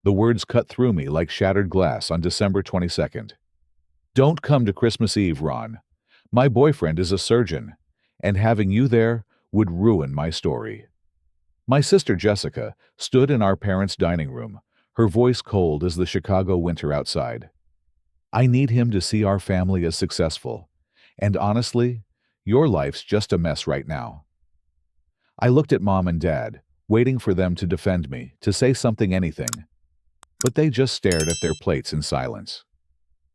The words cut through me like shattered glass on December 22nd. "Don't come to Christmas Eve, Ron. My boyfriend is a surgeon, and having you there would ruin my story." My sister Jessica stood in our parents' dining room, her voice cold as the Chicago winter outside. "I need him to see our family as successful. And honestly, your life's just a mess right now." I looked at Mom and Dad, waiting for them to defend me, to say something, anything. But they just stared at their plates in silence.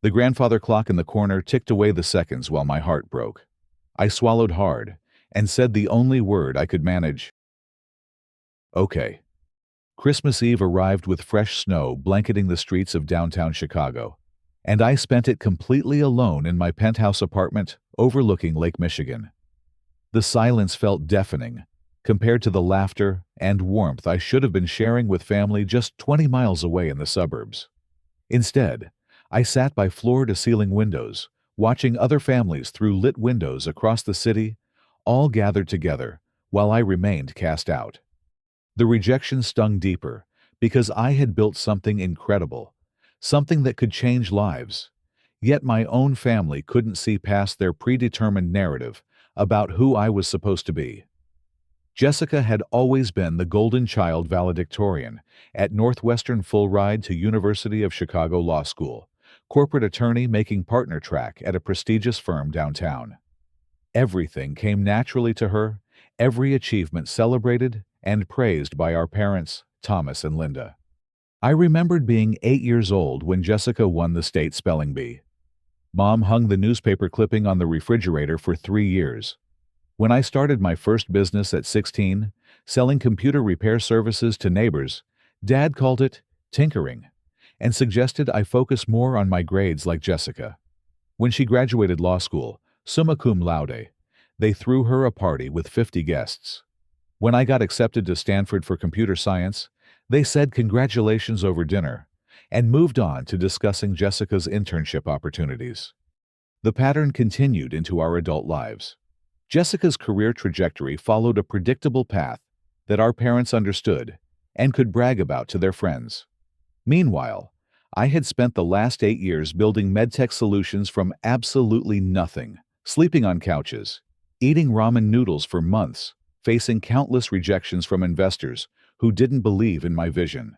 The grandfather clock in the corner ticked away the seconds while my heart broke. I swallowed hard and said the only word I could manage. "Okay." Christmas Eve arrived with fresh snow blanketing the streets of downtown Chicago, and I spent it completely alone in my penthouse apartment overlooking Lake Michigan. The silence felt deafening compared to the laughter and warmth I should have been sharing with family just 20 miles away in the suburbs. Instead, I sat by floor-to-ceiling windows, watching other families through lit windows across the city, all gathered together, while I remained cast out. The rejection stung deeper because I had built something incredible, something that could change lives. Yet my own family couldn't see past their predetermined narrative about who I was supposed to be. Jessica had always been the golden child valedictorian at Northwestern full ride to University of Chicago Law School, corporate attorney making partner track at a prestigious firm downtown. Everything came naturally to her, every achievement celebrated and praised by our parents, Thomas and Linda. I remembered being 8 years old when Jessica won the state spelling bee. Mom hung the newspaper clipping on the refrigerator for 3 years. When I started my first business at 16, selling computer repair services to neighbors, Dad called it tinkering and suggested I focus more on my grades like Jessica. When she graduated law school, summa cum laude, they threw her a party with 50 guests. When I got accepted to Stanford for computer science, they said congratulations over dinner and moved on to discussing Jessica's internship opportunities. The pattern continued into our adult lives. Jessica's career trajectory followed a predictable path that our parents understood and could brag about to their friends. Meanwhile, I had spent the last 8 years building medtech solutions from absolutely nothing, sleeping on couches, eating ramen noodles for months, facing countless rejections from investors who didn't believe in my vision.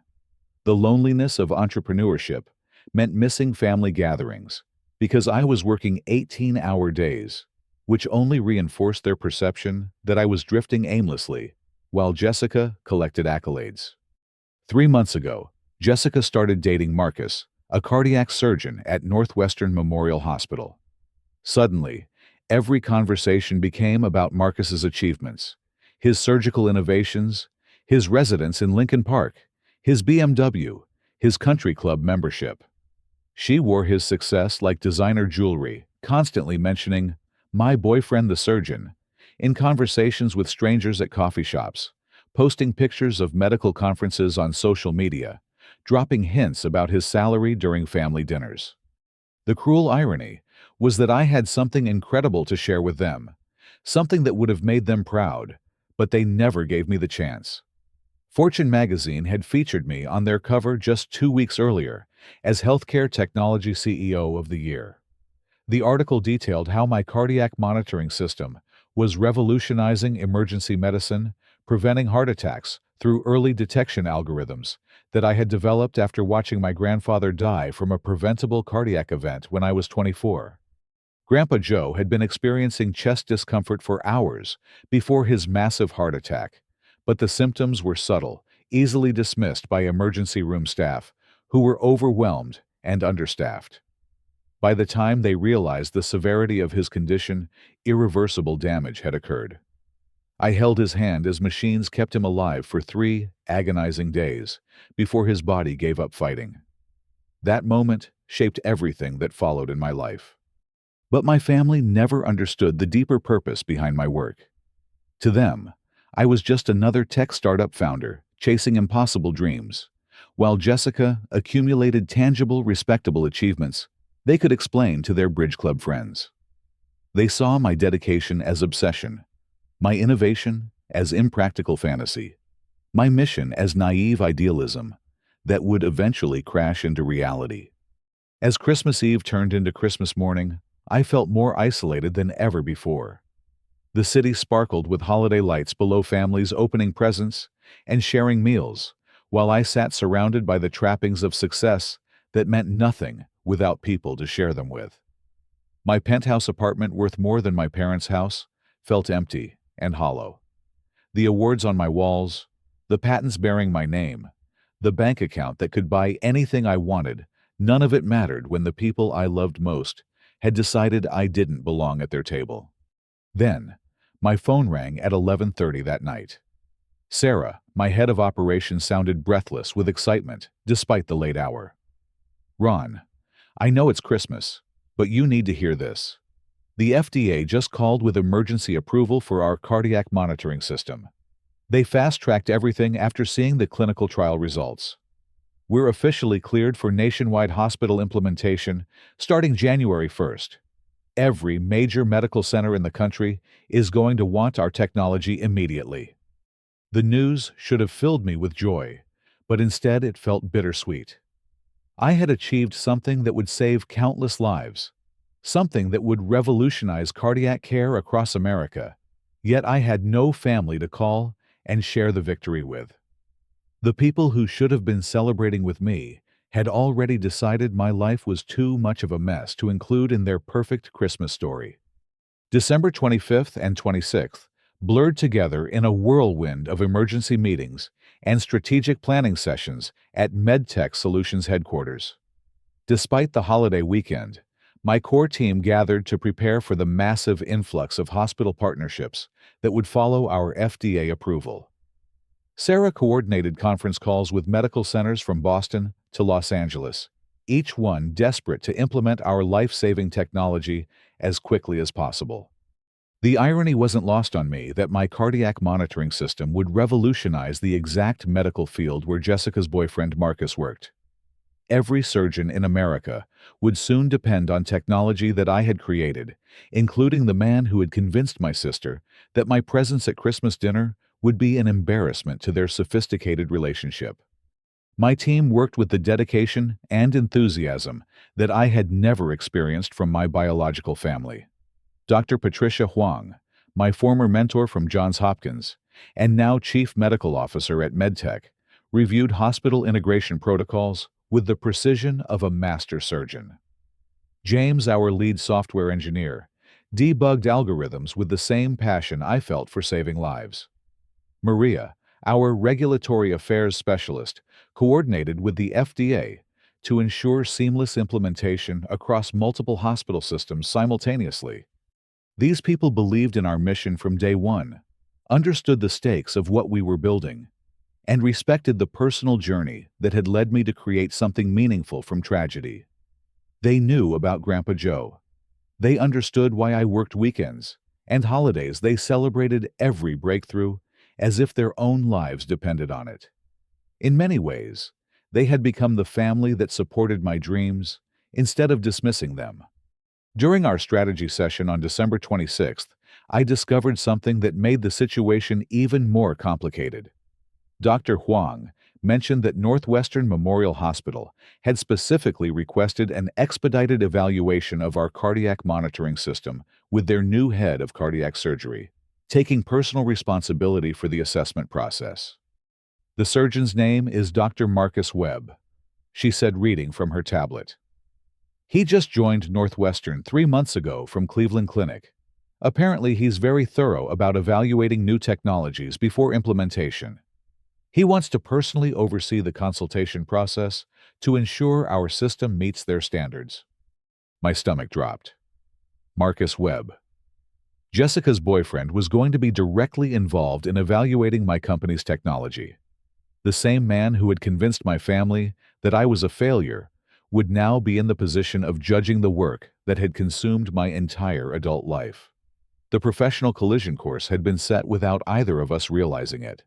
The loneliness of entrepreneurship meant missing family gatherings because I was working 18-hour days, which only reinforced their perception that I was drifting aimlessly, while Jessica collected accolades. 3 months ago, Jessica started dating Marcus, a cardiac surgeon at Northwestern Memorial Hospital. Suddenly, every conversation became about Marcus's achievements, his surgical innovations, his residence in Lincoln Park, his BMW, his country club membership. She wore his success like designer jewelry, constantly mentioning "my boyfriend the surgeon" in conversations with strangers at coffee shops, posting pictures of medical conferences on social media, dropping hints about his salary during family dinners. The cruel irony was that I had something incredible to share with them, something that would have made them proud, but they never gave me the chance. Fortune magazine had featured me on their cover just 2 weeks earlier as Healthcare Technology CEO of the Year. The article detailed how my cardiac monitoring system was revolutionizing emergency medicine, preventing heart attacks through early detection algorithms that I had developed after watching my grandfather die from a preventable cardiac event when I was 24. Grandpa Joe had been experiencing chest discomfort for hours before his massive heart attack, but the symptoms were subtle, easily dismissed by emergency room staff, who were overwhelmed and understaffed. By the time they realized the severity of his condition, irreversible damage had occurred. I held his hand as machines kept him alive for 3 agonizing days before his body gave up fighting. That moment shaped everything that followed in my life. But my family never understood the deeper purpose behind my work. To them, I was just another tech startup founder chasing impossible dreams, while Jessica accumulated tangible, respectable achievements they could explain to their Bridge Club friends. They saw my dedication as obsession, my innovation as impractical fantasy, my mission as naive idealism, that would eventually crash into reality. As Christmas Eve turned into Christmas morning, I felt more isolated than ever before. The city sparkled with holiday lights below families opening presents and sharing meals, while I sat surrounded by the trappings of success that meant nothing without people to share them with. My penthouse apartment, worth more than my parents' house, felt empty and hollow. The awards on my walls, the patents bearing my name, the bank account that could buy anything I wanted, none of it mattered when the people I loved most had decided I didn't belong at their table. Then, my phone rang at 11:30 that night. Sarah, my head of operations, sounded breathless with excitement despite the late hour. "Ron, I know it's Christmas, but you need to hear this. The FDA just called with emergency approval for our cardiac monitoring system. They fast-tracked everything after seeing the clinical trial results. We're officially cleared for nationwide hospital implementation starting January 1st. Every major medical center in the country is going to want our technology immediately." The news should have filled me with joy, but instead it felt bittersweet. I had achieved something that would save countless lives, something that would revolutionize cardiac care across America, yet I had no family to call and share the victory with. The people who should have been celebrating with me had already decided my life was too much of a mess to include in their perfect Christmas story. December 25th and 26th blurred together in a whirlwind of emergency meetings and strategic planning sessions at MedTech Solutions headquarters. Despite the holiday weekend, my core team gathered to prepare for the massive influx of hospital partnerships that would follow our FDA approval. Sarah coordinated conference calls with medical centers from Boston to Los Angeles, each one desperate to implement our life-saving technology as quickly as possible. The irony wasn't lost on me that my cardiac monitoring system would revolutionize the exact medical field where Jessica's boyfriend Marcus worked. Every surgeon in America would soon depend on technology that I had created, including the man who had convinced my sister that my presence at Christmas dinner would be an embarrassment to their sophisticated relationship. My team worked with the dedication and enthusiasm that I had never experienced from my biological family. Dr. Patricia Huang, my former mentor from Johns Hopkins, and now Chief Medical Officer at MedTech, reviewed hospital integration protocols with the precision of a master surgeon. James, our lead software engineer, debugged algorithms with the same passion I felt for saving lives. Maria, our regulatory affairs specialist, coordinated with the FDA to ensure seamless implementation across multiple hospital systems simultaneously. These people believed in our mission from day one, understood the stakes of what we were building, and respected the personal journey that had led me to create something meaningful from tragedy. They knew about Grandpa Joe. They understood why I worked weekends and holidays. They celebrated every breakthrough as if their own lives depended on it. In many ways, they had become the family that supported my dreams instead of dismissing them. During our strategy session on December 26th, I discovered something that made the situation even more complicated. Dr. Huang mentioned that Northwestern Memorial Hospital had specifically requested an expedited evaluation of our cardiac monitoring system with their new head of cardiac surgery, taking personal responsibility for the assessment process. "The surgeon's name is Dr. Marcus Webb," she said, reading from her tablet. "He just joined Northwestern 3 months ago from Cleveland Clinic. Apparently, he's very thorough about evaluating new technologies before implementation. He wants to personally oversee the consultation process to ensure our system meets their standards." My stomach dropped. Marcus Webb. Jessica's boyfriend was going to be directly involved in evaluating my company's technology. The same man who had convinced my family that I was a failure would now be in the position of judging the work that had consumed my entire adult life. The professional collision course had been set without either of us realizing it.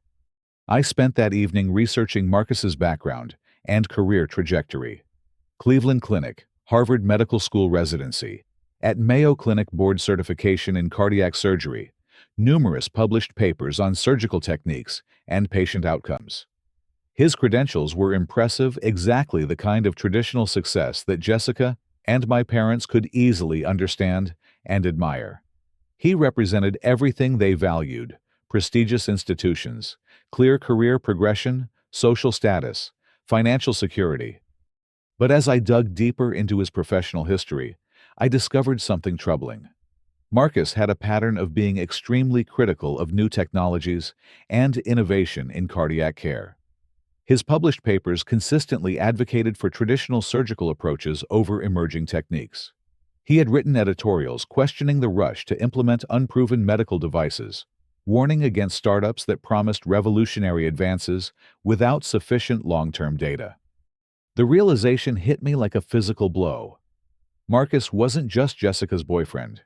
I spent that evening researching Marcus's background and career trajectory. Cleveland Clinic, Harvard Medical School residency, at Mayo Clinic board certification in cardiac surgery, numerous published papers on surgical techniques and patient outcomes. His credentials were impressive, exactly the kind of traditional success that Jessica and my parents could easily understand and admire. He represented everything they valued: prestigious institutions, clear career progression, social status, financial security. But as I dug deeper into his professional history, I discovered something troubling. Marcus had a pattern of being extremely critical of new technologies and innovation in cardiac care. His published papers consistently advocated for traditional surgical approaches over emerging techniques. He had written editorials questioning the rush to implement unproven medical devices, warning against startups that promised revolutionary advances without sufficient long-term data. The realization hit me like a physical blow. Marcus wasn't just Jessica's boyfriend.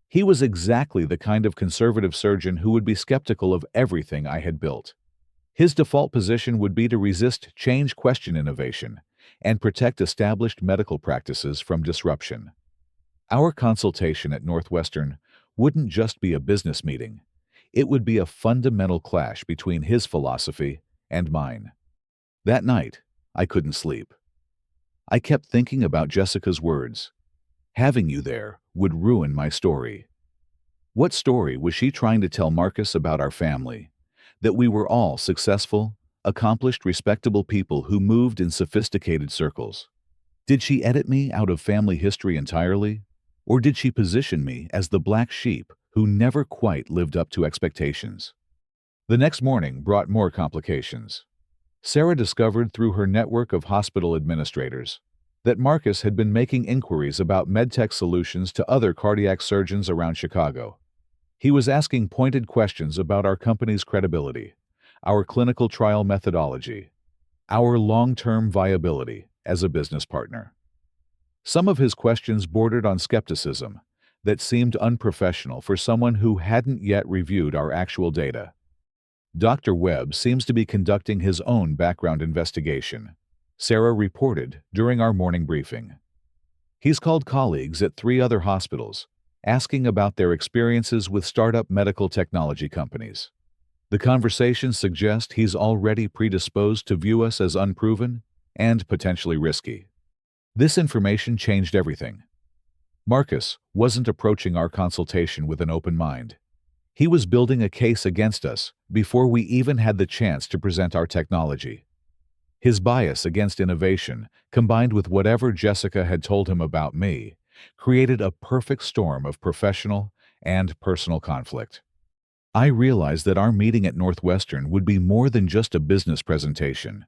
He was exactly the kind of conservative surgeon who would be skeptical of everything I had built. His default position would be to resist change, question innovation, and protect established medical practices from disruption. Our consultation at Northwestern wouldn't just be a business meeting. It would be a fundamental clash between his philosophy and mine. That night, I couldn't sleep. I kept thinking about Jessica's words. Having you there would ruin my story. What story was she trying to tell Marcus about our family? That we were all successful, accomplished, respectable people who moved in sophisticated circles. Did she edit me out of family history entirely? Or did she position me as the black sheep who never quite lived up to expectations? The next morning brought more complications. Sarah discovered through her network of hospital administrators that Marcus had been making inquiries about medtech solutions to other cardiac surgeons around Chicago. He was asking pointed questions about our company's credibility, our clinical trial methodology, our long-term viability as a business partner. Some of his questions bordered on skepticism that seemed unprofessional for someone who hadn't yet reviewed our actual data. Dr. Webb seems to be conducting his own background investigation, Sarah reported during our morning briefing. He's called colleagues at 3 other hospitals, asking about their experiences with startup medical technology companies. The conversations suggest he's already predisposed to view us as unproven and potentially risky. This information changed everything. Marcus wasn't approaching our consultation with an open mind. He was building a case against us before we even had the chance to present our technology. His bias against innovation, combined with whatever Jessica had told him about me, created a perfect storm of professional and personal conflict. I realized that our meeting at Northwestern would be more than just a business presentation.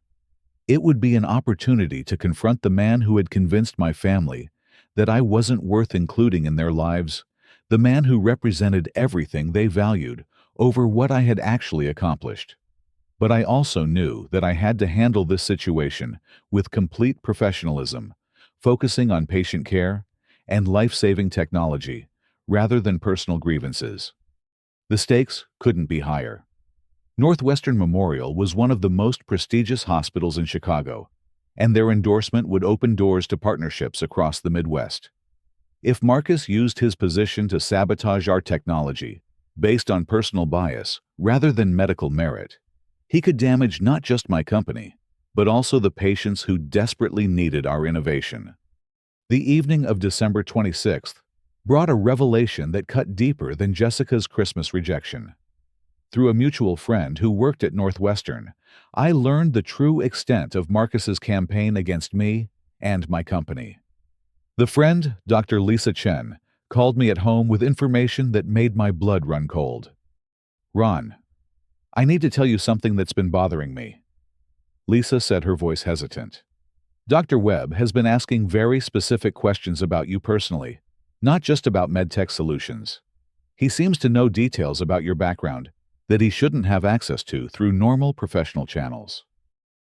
It would be an opportunity to confront the man who had convinced my family that I wasn't worth including in their lives, the man who represented everything they valued over what I had actually accomplished. But I also knew that I had to handle this situation with complete professionalism, focusing on patient care and life-saving technology rather than personal grievances. The stakes couldn't be higher. Northwestern Memorial was one of the most prestigious hospitals in Chicago, and their endorsement would open doors to partnerships across the Midwest. If Marcus used his position to sabotage our technology based on personal bias rather than medical merit, he could damage not just my company, but also the patients who desperately needed our innovation. The evening of December 26th brought a revelation that cut deeper than Jessica's Christmas rejection. Through a mutual friend who worked at Northwestern, I learned the true extent of Marcus's campaign against me and my company. The friend, Dr. Lisa Chen, called me at home with information that made my blood run cold. "Ron, I need to tell you something that's been bothering me," Lisa said, her voice hesitant. "Dr. Webb has been asking very specific questions about you personally, not just about medtech solutions. He seems to know details about your background that he shouldn't have access to through normal professional channels."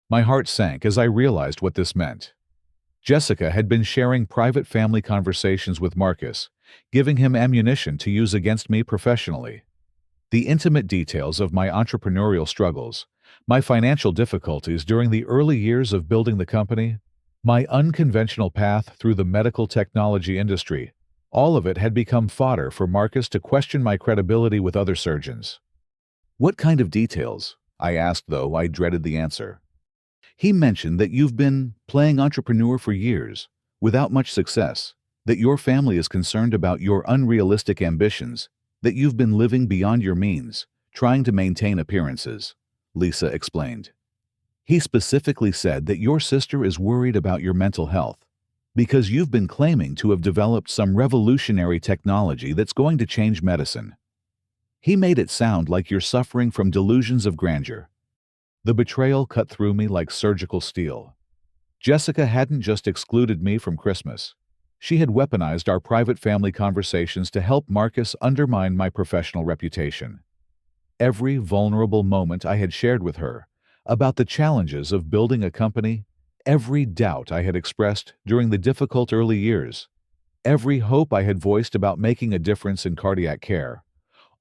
My heart sank as I realized what this meant. Jessica had been sharing private family conversations with Marcus, giving him ammunition to use against me professionally. The intimate details of my entrepreneurial struggles, my financial difficulties during the early years of building the company, my unconventional path through the medical technology industry, all of it had become fodder for Marcus to question my credibility with other surgeons. "What kind of details?" I asked, though I dreaded the answer. He mentioned that you've been playing entrepreneur for years, without much success, that your family is concerned about your unrealistic ambitions, that you've been living beyond your means, trying to maintain appearances, Lisa explained. He specifically said that your sister is worried about your mental health because you've been claiming to have developed some revolutionary technology that's going to change medicine. He made it sound like you're suffering from delusions of grandeur. The betrayal cut through me like surgical steel. Jessica hadn't just excluded me from Christmas. She had weaponized our private family conversations to help Marcus undermine my professional reputation. Every vulnerable moment I had shared with her about the challenges of building a company, every doubt I had expressed during the difficult early years, every hope I had voiced about making a difference in cardiac care,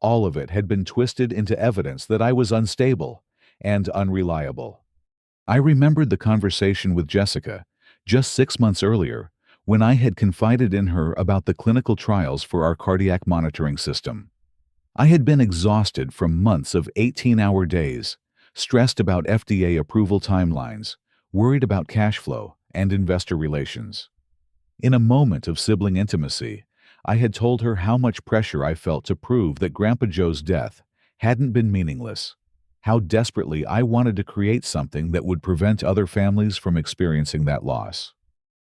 all of it had been twisted into evidence that I was unstable and unreliable. I remembered the conversation with Jessica, just 6 months earlier, when I had confided in her about the clinical trials for our cardiac monitoring system. I had been exhausted from months of 18-hour days, stressed about FDA approval timelines, worried about cash flow and investor relations. In a moment of sibling intimacy, I had told her how much pressure I felt to prove that Grandpa Joe's death hadn't been meaningless, how desperately I wanted to create something that would prevent other families from experiencing that loss.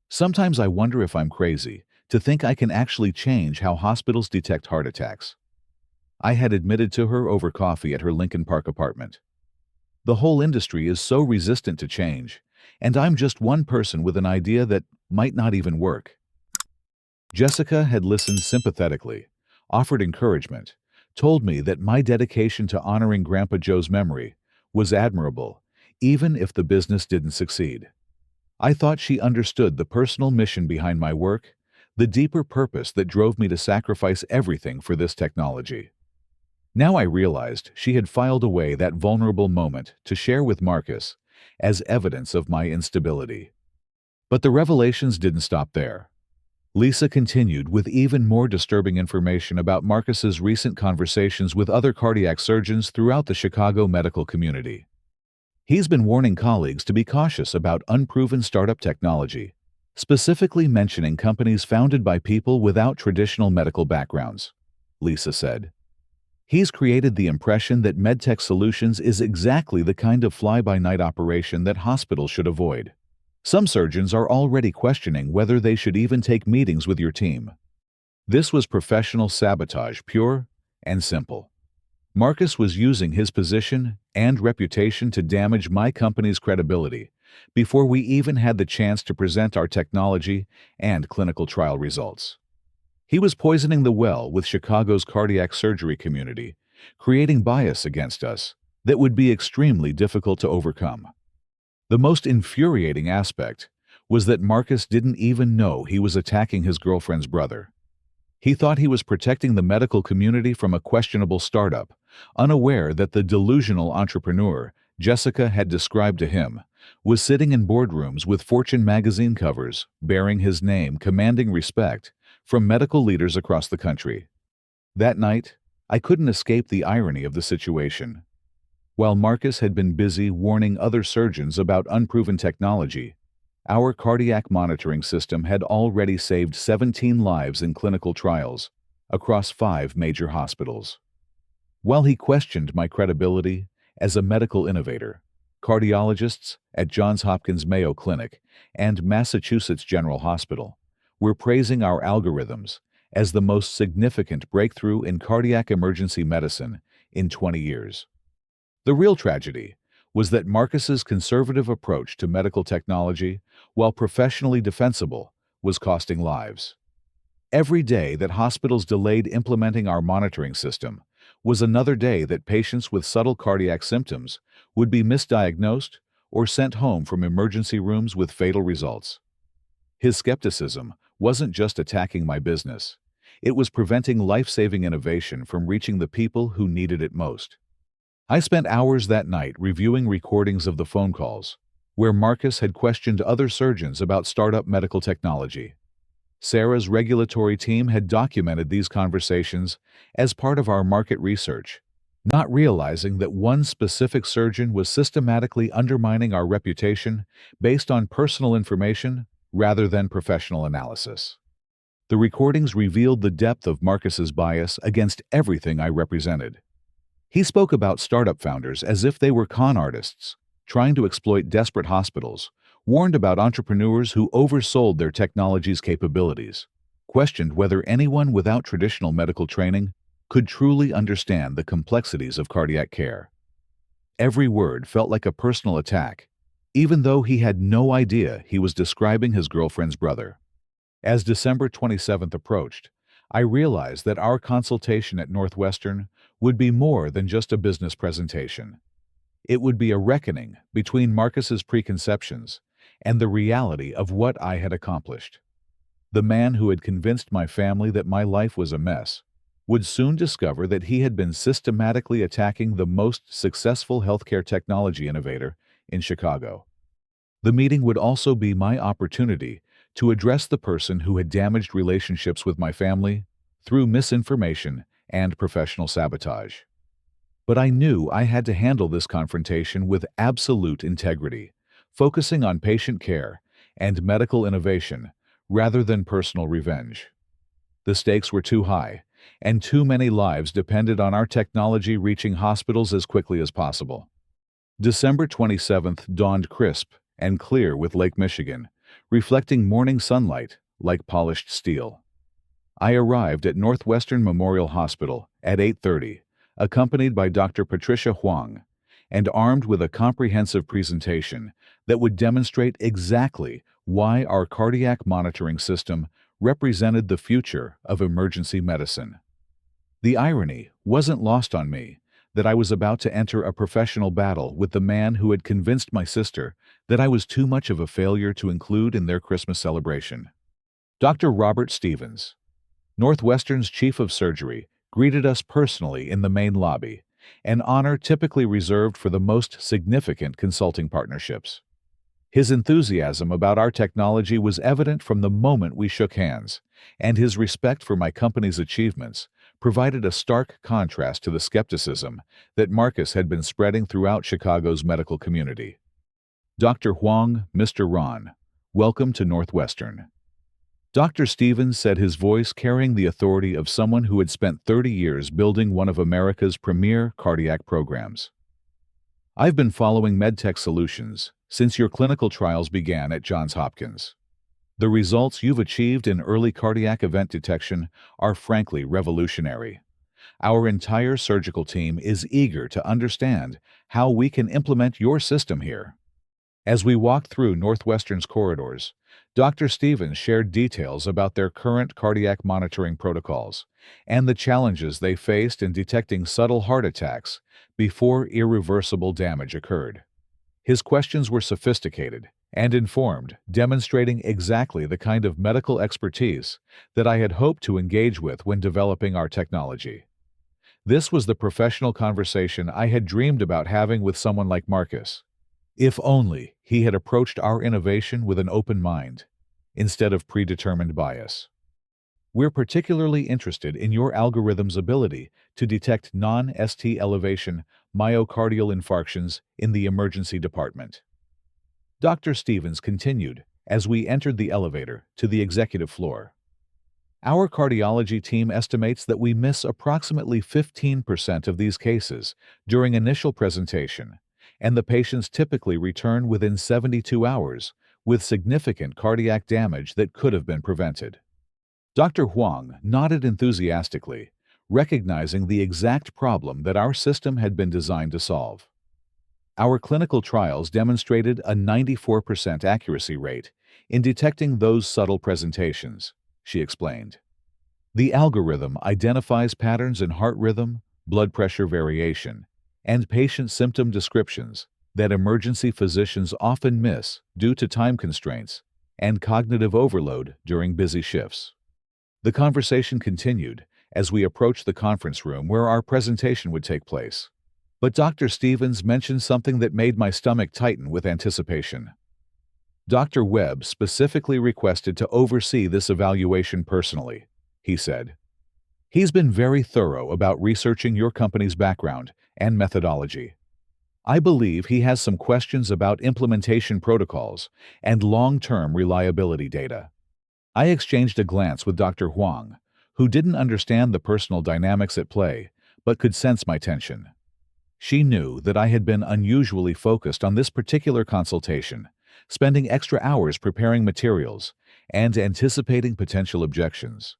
Sometimes I wonder if I'm crazy to think I can actually change how hospitals detect heart attacks. I had admitted to her over coffee at her Lincoln Park apartment. The whole industry is so resistant to change, and I'm just one person with an idea that might not even work. Jessica had listened sympathetically, offered encouragement, told me that my dedication to honoring Grandpa Joe's memory was admirable, even if the business didn't succeed. I thought she understood the personal mission behind my work, the deeper purpose that drove me to sacrifice everything for this technology. Now I realized she had filed away that vulnerable moment to share with Marcus as evidence of my instability. But the revelations didn't stop there. Lisa continued with even more disturbing information about Marcus's recent conversations with other cardiac surgeons throughout the Chicago medical community. He's been warning colleagues to be cautious about unproven startup technology, specifically mentioning companies founded by people without traditional medical backgrounds, Lisa said. He's created the impression that MedTech Solutions is exactly the kind of fly-by-night operation that hospitals should avoid. Some surgeons are already questioning whether they should even take meetings with your team. This was professional sabotage, pure and simple. Marcus was using his position and reputation to damage my company's credibility before we even had the chance to present our technology and clinical trial results. He was poisoning the well with Chicago's cardiac surgery community, creating bias against us that would be extremely difficult to overcome. The most infuriating aspect was that Marcus didn't even know he was attacking his girlfriend's brother. He thought he was protecting the medical community from a questionable startup, unaware that the delusional entrepreneur Jessica had described to him was sitting in boardrooms with Fortune magazine covers bearing his name, commanding respect from medical leaders across the country. That night, I couldn't escape the irony of the situation. While Marcus had been busy warning other surgeons about unproven technology, our cardiac monitoring system had already saved 17 lives in clinical trials across 5 major hospitals. While he questioned my credibility as a medical innovator, cardiologists at Johns Hopkins Mayo Clinic and Massachusetts General Hospital were praising our algorithms as the most significant breakthrough in cardiac emergency medicine in 20 years. The real tragedy was that Marcus's conservative approach to medical technology, while professionally defensible, was costing lives. Every day that hospitals delayed implementing our monitoring system was another day that patients with subtle cardiac symptoms would be misdiagnosed or sent home from emergency rooms with fatal results. His skepticism wasn't just attacking my business. It was preventing life-saving innovation from reaching the people who needed it most. I spent hours that night reviewing recordings of the phone calls, where Marcus had questioned other surgeons about startup medical technology. Sarah's regulatory team had documented these conversations as part of our market research, not realizing that one specific surgeon was systematically undermining our reputation based on personal information rather than professional analysis. The recordings revealed the depth of Marcus's bias against everything I represented. He spoke about startup founders as if they were con artists, trying to exploit desperate hospitals, warned about entrepreneurs who oversold their technology's capabilities, questioned whether anyone without traditional medical training could truly understand the complexities of cardiac care. Every word felt like a personal attack, even though he had no idea he was describing his girlfriend's brother. As December 27th approached, I realized that our consultation at Northwestern would be more than just a business presentation. It would be a reckoning between Marcus's preconceptions and the reality of what I had accomplished. The man who had convinced my family that my life was a mess would soon discover that he had been systematically attacking the most successful healthcare technology innovator in Chicago. The meeting would also be my opportunity to address the person who had damaged relationships with my family through misinformation and professional sabotage. But I knew I had to handle this confrontation with absolute integrity, focusing on patient care and medical innovation rather than personal revenge. The stakes were too high, and too many lives depended on our technology reaching hospitals as quickly as possible. December 27th dawned crisp and clear with Lake Michigan, reflecting morning sunlight like polished steel. I arrived at Northwestern Memorial Hospital at 8:30, accompanied by Dr. Patricia Huang, and armed with a comprehensive presentation that would demonstrate exactly why our cardiac monitoring system represented the future of emergency medicine. The irony wasn't lost on me that I was about to enter a professional battle with the man who had convinced my sister that I was too much of a failure to include in their Christmas celebration. Dr. Robert Stevens, Northwestern's chief of surgery, greeted us personally in the main lobby, an honor typically reserved for the most significant consulting partnerships. His enthusiasm about our technology was evident from the moment we shook hands, and his respect for my company's achievements provided a stark contrast to the skepticism that Marcus had been spreading throughout Chicago's medical community. Dr. Huang, Mr. Ron, welcome to Northwestern. Dr. Stevens said, his voice carrying the authority of someone who had spent 30 years building one of America's premier cardiac programs. I've been following MedTech Solutions since your clinical trials began at Johns Hopkins. The results you've achieved in early cardiac event detection are frankly revolutionary. Our entire surgical team is eager to understand how we can implement your system here. As we walked through Northwestern's corridors, Dr. Stevens shared details about their current cardiac monitoring protocols and the challenges they faced in detecting subtle heart attacks before irreversible damage occurred. His questions were sophisticated and informed, demonstrating exactly the kind of medical expertise that I had hoped to engage with when developing our technology. This was the professional conversation I had dreamed about having with someone like Marcus. If only he had approached our innovation with an open mind, instead of predetermined bias. We're particularly interested in your algorithm's ability to detect non-ST elevation myocardial infarctions in the emergency department. Dr. Stevens continued as we entered the elevator to the executive floor. Our cardiology team estimates that we miss approximately 15% of these cases during initial presentation, and the patients typically return within 72 hours with significant cardiac damage that could have been prevented. Dr. Huang nodded enthusiastically, recognizing the exact problem that our system had been designed to solve. Our clinical trials demonstrated a 94% accuracy rate in detecting those subtle presentations, she explained. The algorithm identifies patterns in heart rhythm, blood pressure variation, and patient symptom descriptions that emergency physicians often miss due to time constraints and cognitive overload during busy shifts. The conversation continued as we approached the conference room where our presentation would take place. But Dr. Stevens mentioned something that made my stomach tighten with anticipation. Dr. Webb specifically requested to oversee this evaluation personally, he said. He's been very thorough about researching your company's background and methodology. I believe he has some questions about implementation protocols and long-term reliability data. I exchanged a glance with Dr. Huang, who didn't understand the personal dynamics at play, but could sense my tension. She knew that I had been unusually focused on this particular consultation, spending extra hours preparing materials and anticipating potential objections.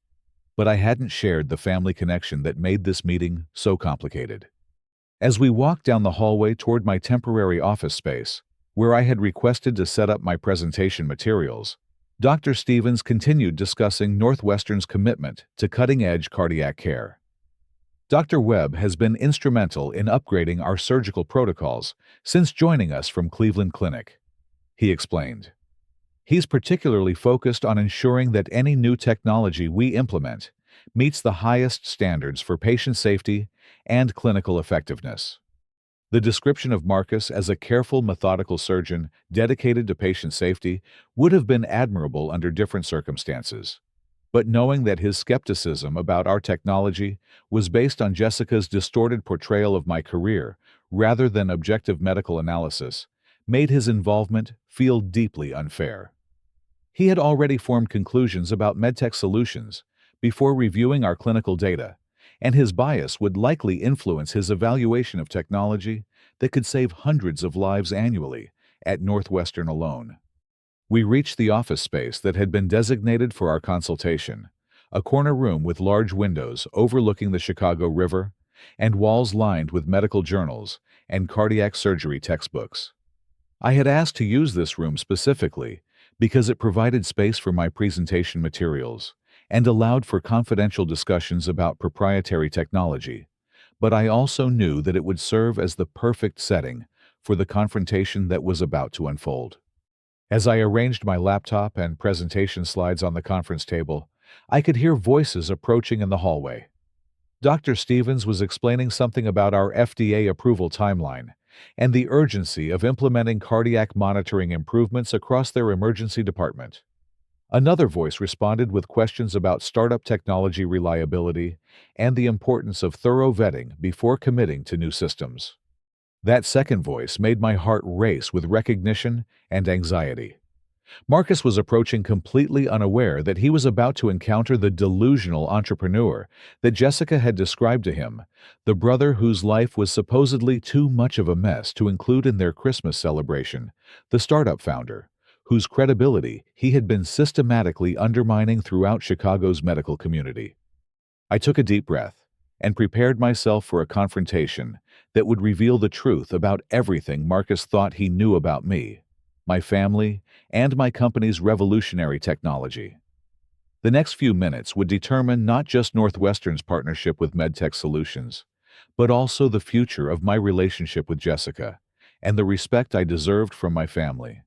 But I hadn't shared the family connection that made this meeting so complicated. As we walked down the hallway toward my temporary office space, where I had requested to set up my presentation materials, Dr. Stevens continued discussing Northwestern's commitment to cutting-edge cardiac care. Dr. Webb has been instrumental in upgrading our surgical protocols since joining us from Cleveland Clinic, he explained. He's particularly focused on ensuring that any new technology we implement meets the highest standards for patient safety and clinical effectiveness. The description of Marcus as a careful, methodical surgeon dedicated to patient safety would have been admirable under different circumstances. But knowing that his skepticism about our technology was based on Jessica's distorted portrayal of my career rather than objective medical analysis made his involvement feel deeply unfair. He had already formed conclusions about medtech solutions before reviewing our clinical data, and his bias would likely influence his evaluation of technology that could save hundreds of lives annually at Northwestern alone. We reached the office space that had been designated for our consultation, a corner room with large windows overlooking the Chicago River and walls lined with medical journals and cardiac surgery textbooks. I had asked to use this room specifically because it provided space for my presentation materials and allowed for confidential discussions about proprietary technology, but I also knew that it would serve as the perfect setting for the confrontation that was about to unfold. As I arranged my laptop and presentation slides on the conference table, I could hear voices approaching in the hallway. Dr. Stevens was explaining something about our FDA approval timeline and the urgency of implementing cardiac monitoring improvements across their emergency department. Another voice responded with questions about startup technology reliability and the importance of thorough vetting before committing to new systems. That second voice made my heart race with recognition and anxiety. Marcus was approaching completely unaware that he was about to encounter the delusional entrepreneur that Jessica had described to him, the brother whose life was supposedly too much of a mess to include in their Christmas celebration, the startup founder, whose credibility he had been systematically undermining throughout Chicago's medical community. I took a deep breath and prepared myself for a confrontation that would reveal the truth about everything Marcus thought he knew about me, my family, and my company's revolutionary technology. The next few minutes would determine not just Northwestern's partnership with MedTech Solutions, but also the future of my relationship with Jessica and the respect I deserved from my family.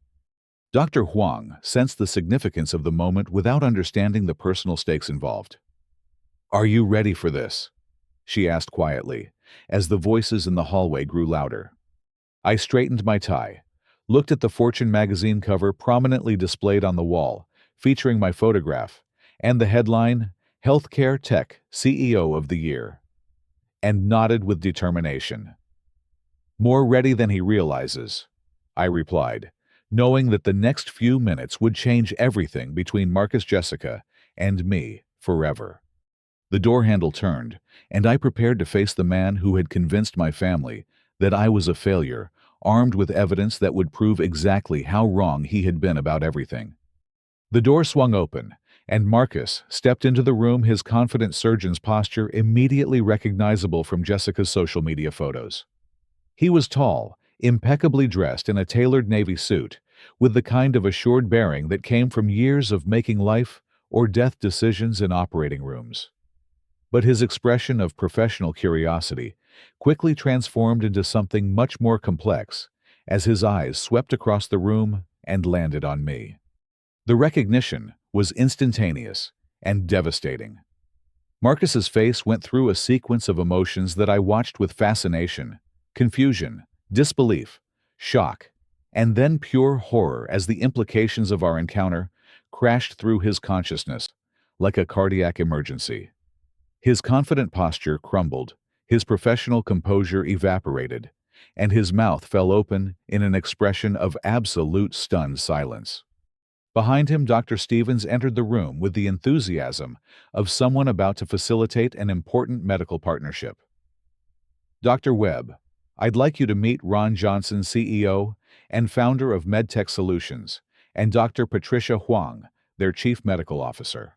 Dr. Huang sensed the significance of the moment without understanding the personal stakes involved. "Are you ready for this?" she asked quietly, as the voices in the hallway grew louder. I straightened my tie, looked at the Fortune magazine cover prominently displayed on the wall, featuring my photograph, and the headline, "Healthcare Tech CEO of the Year," and nodded with determination. "More ready than he realizes," I replied, knowing that the next few minutes would change everything between Marcus Jessica and me forever. The door handle turned, and I prepared to face the man who had convinced my family that I was a failure, armed with evidence that would prove exactly how wrong he had been about everything. The door swung open, and Marcus stepped into the room, his confident surgeon's posture immediately recognizable from Jessica's social media photos. He was tall, impeccably dressed in a tailored navy suit, with the kind of assured bearing that came from years of making life or death decisions in operating rooms. But his expression of professional curiosity quickly transformed into something much more complex as his eyes swept across the room and landed on me. The recognition was instantaneous and devastating. Marcus's face went through a sequence of emotions that I watched with fascination, confusion, disbelief, shock, and then pure horror as the implications of our encounter crashed through his consciousness like a cardiac emergency. His confident posture crumbled, his professional composure evaporated, and his mouth fell open in an expression of absolute stunned silence. Behind him, Dr. Stevens entered the room with the enthusiasm of someone about to facilitate an important medical partnership. Dr. Webb, I'd like you to meet Ron Johnson, CEO and founder of MedTech Solutions, and Dr. Patricia Huang, their Chief Medical Officer.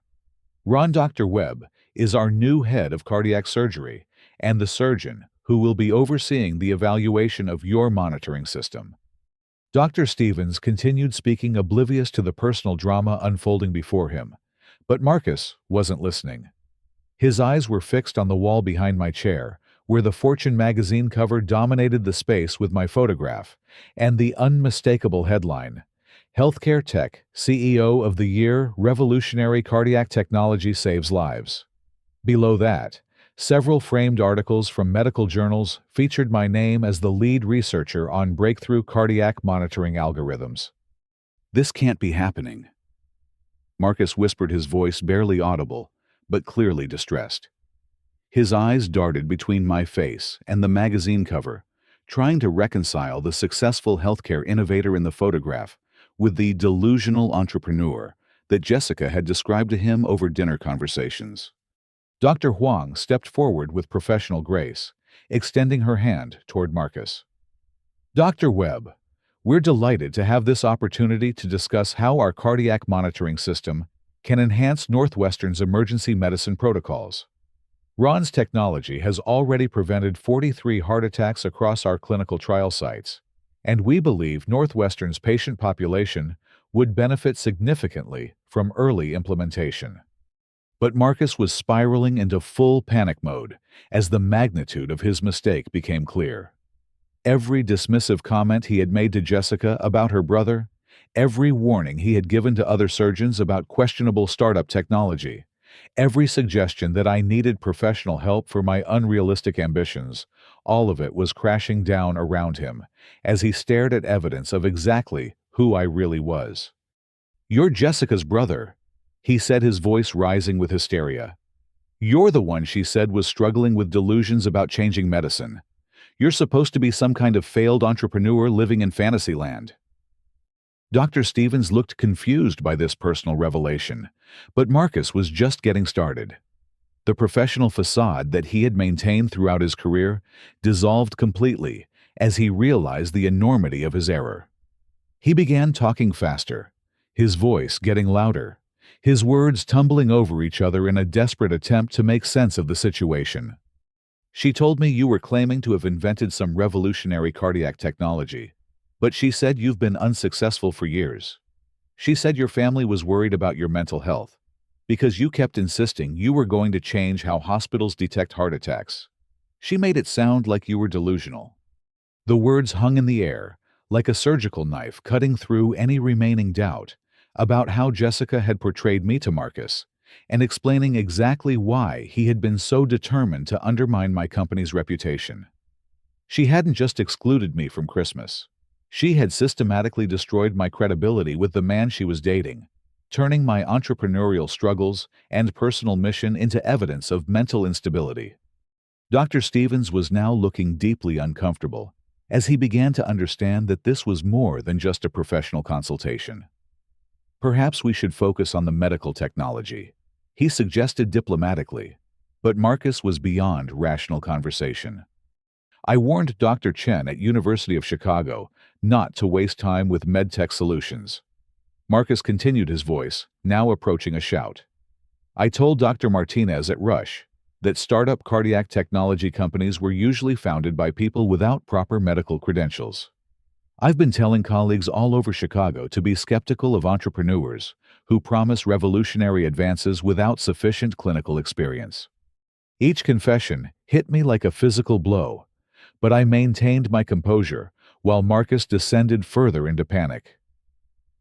Ron Dr. Webb is our new head of cardiac surgery and the surgeon who will be overseeing the evaluation of your monitoring system. Dr. Stevens continued speaking, oblivious to the personal drama unfolding before him, but Marcus wasn't listening. His eyes were fixed on the wall behind my chair, where the Fortune magazine cover dominated the space with my photograph, and the unmistakable headline, Healthcare Tech, CEO of the Year, Revolutionary Cardiac Technology Saves Lives. Below that, several framed articles from medical journals featured my name as the lead researcher on breakthrough cardiac monitoring algorithms. This can't be happening. Marcus whispered, his voice barely audible, but clearly distressed. His eyes darted between my face and the magazine cover, trying to reconcile the successful healthcare innovator in the photograph with the delusional entrepreneur that Jessica had described to him over dinner conversations. Dr. Huang stepped forward with professional grace, extending her hand toward Marcus. Dr. Webb, we're delighted to have this opportunity to discuss how our cardiac monitoring system can enhance Northwestern's emergency medicine protocols. Ron's technology has already prevented 43 heart attacks across our clinical trial sites, and we believe Northwestern's patient population would benefit significantly from early implementation. But Marcus was spiraling into full panic mode as the magnitude of his mistake became clear. Every dismissive comment he had made to Jessica about her brother, every warning he had given to other surgeons about questionable startup technology, every suggestion that I needed professional help for my unrealistic ambitions, all of it was crashing down around him as he stared at evidence of exactly who I really was. "You're Jessica's brother," he said, his voice rising with hysteria. "You're the one she said was struggling with delusions about changing medicine. You're supposed to be some kind of failed entrepreneur living in Fantasyland." Dr. Stevens looked confused by this personal revelation, but Marcus was just getting started. The professional facade that he had maintained throughout his career dissolved completely as he realized the enormity of his error. He began talking faster, his voice getting louder, his words tumbling over each other in a desperate attempt to make sense of the situation. "She told me you were claiming to have invented some revolutionary cardiac technology, but she said you've been unsuccessful for years. She said your family was worried about your mental health because you kept insisting you were going to change how hospitals detect heart attacks. She made it sound like you were delusional." The words hung in the air, like a surgical knife cutting through any remaining doubt about how Jessica had portrayed me to Marcus, and explaining exactly why he had been so determined to undermine my company's reputation. She hadn't just excluded me from Christmas. She had systematically destroyed my credibility with the man she was dating, turning my entrepreneurial struggles and personal mission into evidence of mental instability. Dr. Stevens was now looking deeply uncomfortable as he began to understand that this was more than just a professional consultation. "Perhaps we should focus on the medical technology," he suggested diplomatically, but Marcus was beyond rational conversation. I warned Dr. Chen at University of Chicago not to waste time with MedTech Solutions. Marcus continued, his voice now approaching a shout. "I told Dr. Martinez at Rush that startup cardiac technology companies were usually founded by people without proper medical credentials. I've been telling colleagues all over Chicago to be skeptical of entrepreneurs who promise revolutionary advances without sufficient clinical experience." Each confession hit me like a physical blow, but I maintained my composure while Marcus descended further into panic.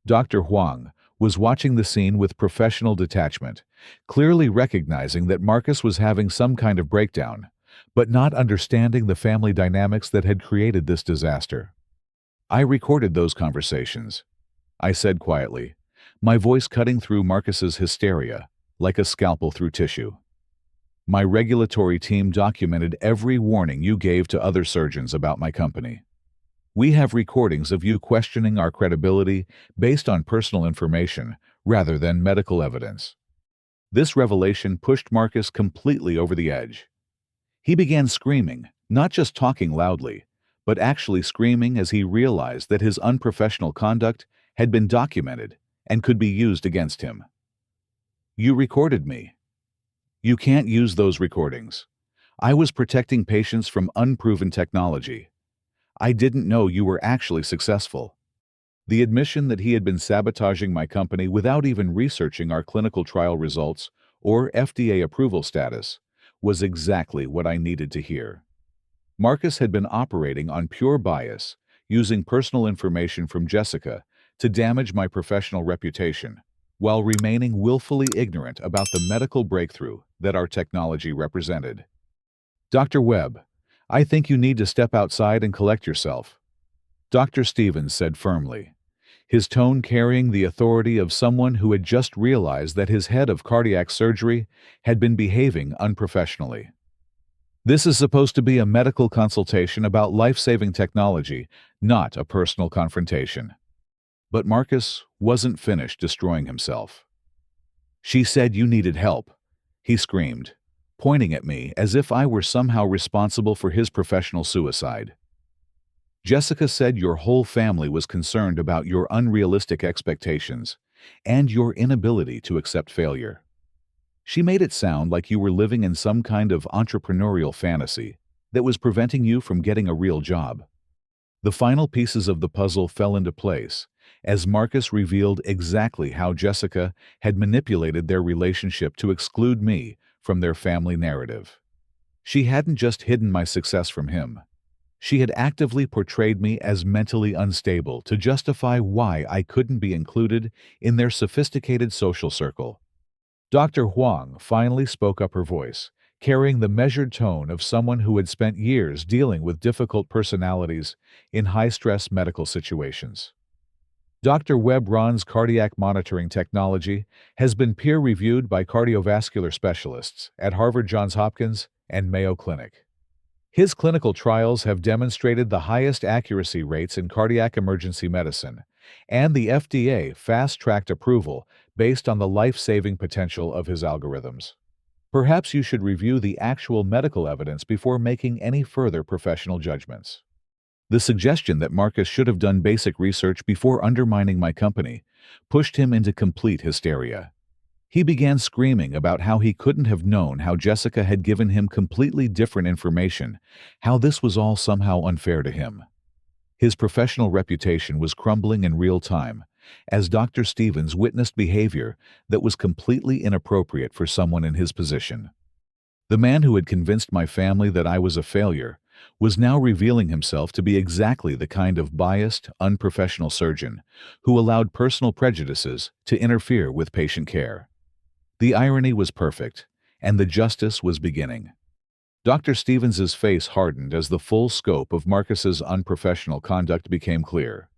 Dr. Huang was watching the scene with professional detachment, clearly recognizing that Marcus was having some kind of breakdown, but not understanding the family dynamics that had created this disaster. "I recorded those conversations," I said quietly, my voice cutting through Marcus's hysteria like a scalpel through tissue. My regulatory team documented every warning you gave to other surgeons about my company. We have recordings of you questioning our credibility based on personal information rather than medical evidence. This revelation pushed Marcus completely over the edge. He began screaming, not just talking loudly, but actually screaming as he realized that his unprofessional conduct had been documented and could be used against him. You recorded me. You can't use those recordings. I was protecting patients from unproven technology. I didn't know you were actually successful. The admission that he had been sabotaging my company without even researching our clinical trial results or FDA approval status was exactly what I needed to hear. Marcus had been operating on pure bias, using personal information from Jessica to damage my professional reputation, while remaining willfully ignorant about the medical breakthrough that our technology represented. Dr. Webb, I think you need to step outside and collect yourself, Dr. Stevens said firmly, his tone carrying the authority of someone who had just realized that his head of cardiac surgery had been behaving unprofessionally. This is supposed to be a medical consultation about life-saving technology, not a personal confrontation. But Marcus wasn't finished destroying himself. She said you needed help, he screamed, pointing at me as if I were somehow responsible for his professional suicide. Jessica said your whole family was concerned about your unrealistic expectations and your inability to accept failure. She made it sound like you were living in some kind of entrepreneurial fantasy that was preventing you from getting a real job. The final pieces of the puzzle fell into place as Marcus revealed exactly how Jessica had manipulated their relationship to exclude me from their family narrative. She hadn't just hidden my success from him. She had actively portrayed me as mentally unstable to justify why I couldn't be included in their sophisticated social circle. Dr. Huang finally spoke up, her voice carrying the measured tone of someone who had spent years dealing with difficult personalities in high-stress medical situations. Dr. Webb Ron's cardiac monitoring technology has been peer-reviewed by cardiovascular specialists at Harvard Johns Hopkins and Mayo Clinic. His clinical trials have demonstrated the highest accuracy rates in cardiac emergency medicine, and the FDA fast-tracked approval based on the life-saving potential of his algorithms. Perhaps you should review the actual medical evidence before making any further professional judgments. The suggestion that Marcus should have done basic research before undermining my company pushed him into complete hysteria. He began screaming about how he couldn't have known, how Jessica had given him completely different information, how this was all somehow unfair to him. His professional reputation was crumbling in real time, as Dr. Stevens witnessed behavior that was completely inappropriate for someone in his position. The man who had convinced my family that I was a failure was now revealing himself to be exactly the kind of biased, unprofessional surgeon who allowed personal prejudices to interfere with patient care. The irony was perfect, and the justice was beginning. Dr. Stevens's face hardened as the full scope of Marcus's unprofessional conduct became clear.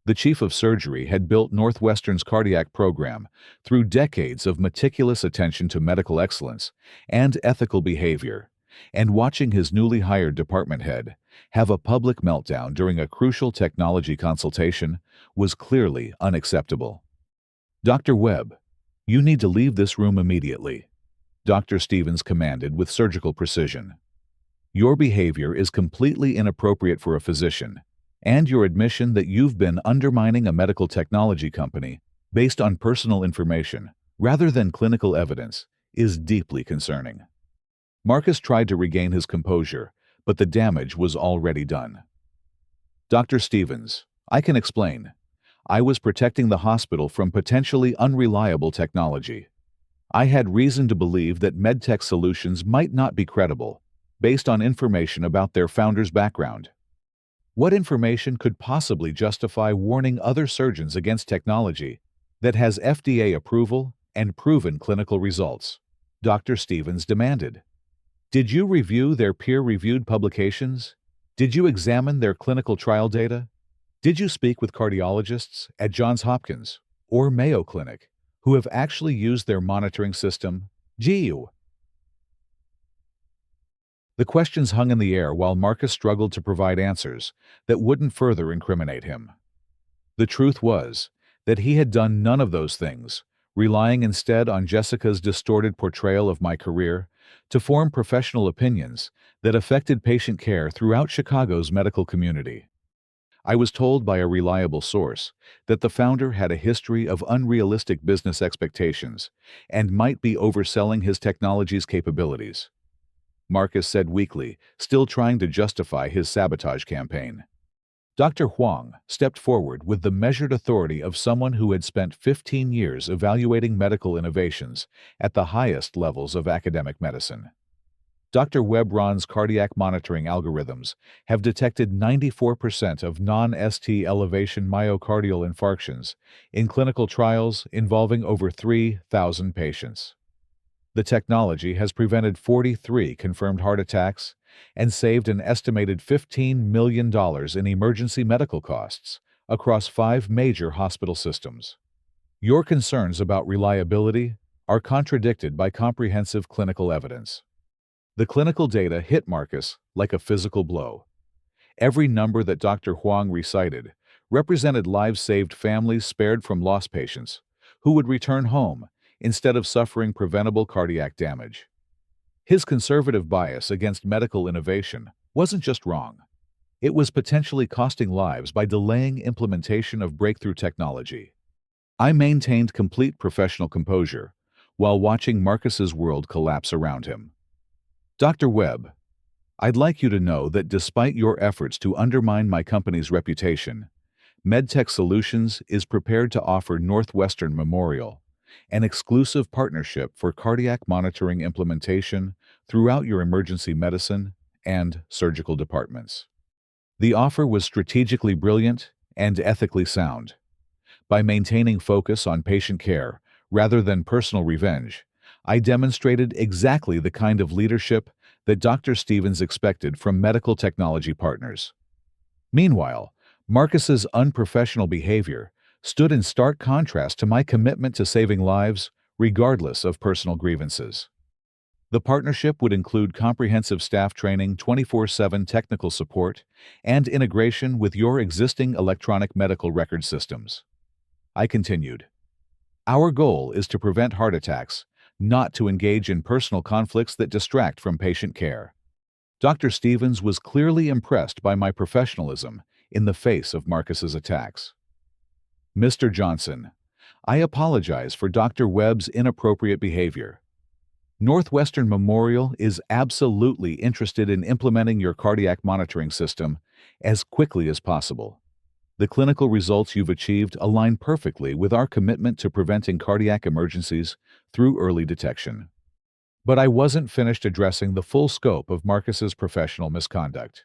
The chief of surgery had built Northwestern's cardiac program through decades of meticulous attention to medical excellence and ethical behavior, and watching his newly hired department head have a public meltdown during a crucial technology consultation was clearly unacceptable. Dr. Webb, you need to leave this room immediately, Dr. Stevens commanded with surgical precision. Your behavior is completely inappropriate for a physician, and your admission that you've been undermining a medical technology company based on personal information rather than clinical evidence is deeply concerning. Marcus tried to regain his composure, but the damage was already done. Dr. Stevens, I can explain. I was protecting the hospital from potentially unreliable technology. I had reason to believe that medtech solutions might not be credible, based on information about their founder's background. What information could possibly justify warning other surgeons against technology that has FDA approval and proven clinical results? Dr. Stevens demanded. Did you review their peer-reviewed publications? Did you examine their clinical trial data? Did you speak with cardiologists at Johns Hopkins or Mayo Clinic who have actually used their monitoring system, GU? The questions hung in the air while Marcus struggled to provide answers that wouldn't further incriminate him. The truth was that he had done none of those things, relying instead on Jessica's distorted portrayal of my career to form professional opinions that affected patient care throughout Chicago's medical community. I was told by a reliable source that the founder had a history of unrealistic business expectations and might be overselling his technology's capabilities. Marcus said weakly, still trying to justify his sabotage campaign. Dr. Huang stepped forward with the measured authority of someone who had spent 15 years evaluating medical innovations at the highest levels of academic medicine. Dr. Webb-Ron's cardiac monitoring algorithms have detected 94% of non-ST elevation myocardial infarctions in clinical trials involving over 3,000 patients. The technology has prevented 43 confirmed heart attacks and saved an estimated $15 million in emergency medical costs across 5 major hospital systems. Your concerns about reliability are contradicted by comprehensive clinical evidence. The clinical data hit Marcus like a physical blow. Every number that Dr. Huang recited represented lives saved, families spared from lost patients who would return home instead of suffering preventable cardiac damage. His conservative bias against medical innovation wasn't just wrong. It was potentially costing lives by delaying implementation of breakthrough technology. I maintained complete professional composure while watching Marcus's world collapse around him. Dr. Webb, I'd like you to know that despite your efforts to undermine my company's reputation, MedTech Solutions is prepared to offer Northwestern Memorial an exclusive partnership for cardiac monitoring implementation throughout your emergency medicine and surgical departments. The offer was strategically brilliant and ethically sound. By maintaining focus on patient care rather than personal revenge, I demonstrated exactly the kind of leadership that Dr. Stevens expected from medical technology partners. Meanwhile, Marcus's unprofessional behavior stood in stark contrast to my commitment to saving lives, regardless of personal grievances. The partnership would include comprehensive staff training, 24/7 technical support, and integration with your existing electronic medical record systems. I continued. Our goal is to prevent heart attacks, not to engage in personal conflicts that distract from patient care. Dr. Stevens was clearly impressed by my professionalism in the face of Marcus's attacks. Mr. Johnson, I apologize for Dr. Webb's inappropriate behavior. Northwestern Memorial is absolutely interested in implementing your cardiac monitoring system as quickly as possible. The clinical results you've achieved align perfectly with our commitment to preventing cardiac emergencies through early detection. But I wasn't finished addressing the full scope of Marcus's professional misconduct.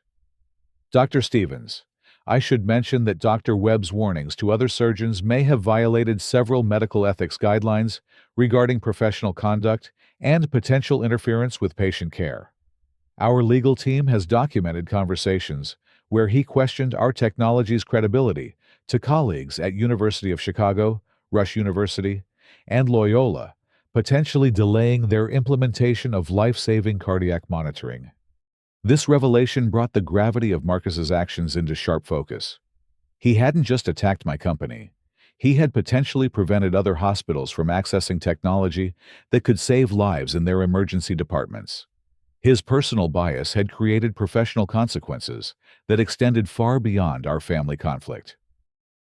Dr. Stevens, I should mention that Dr. Webb's warnings to other surgeons may have violated several medical ethics guidelines regarding professional conduct and potential interference with patient care. Our legal team has documented conversations where he questioned our technology's credibility to colleagues at University of Chicago, Rush University, and Loyola, potentially delaying their implementation of life-saving cardiac monitoring. This revelation brought the gravity of Marcus's actions into sharp focus. He hadn't just attacked my company. He had potentially prevented other hospitals from accessing technology that could save lives in their emergency departments. His personal bias had created professional consequences that extended far beyond our family conflict.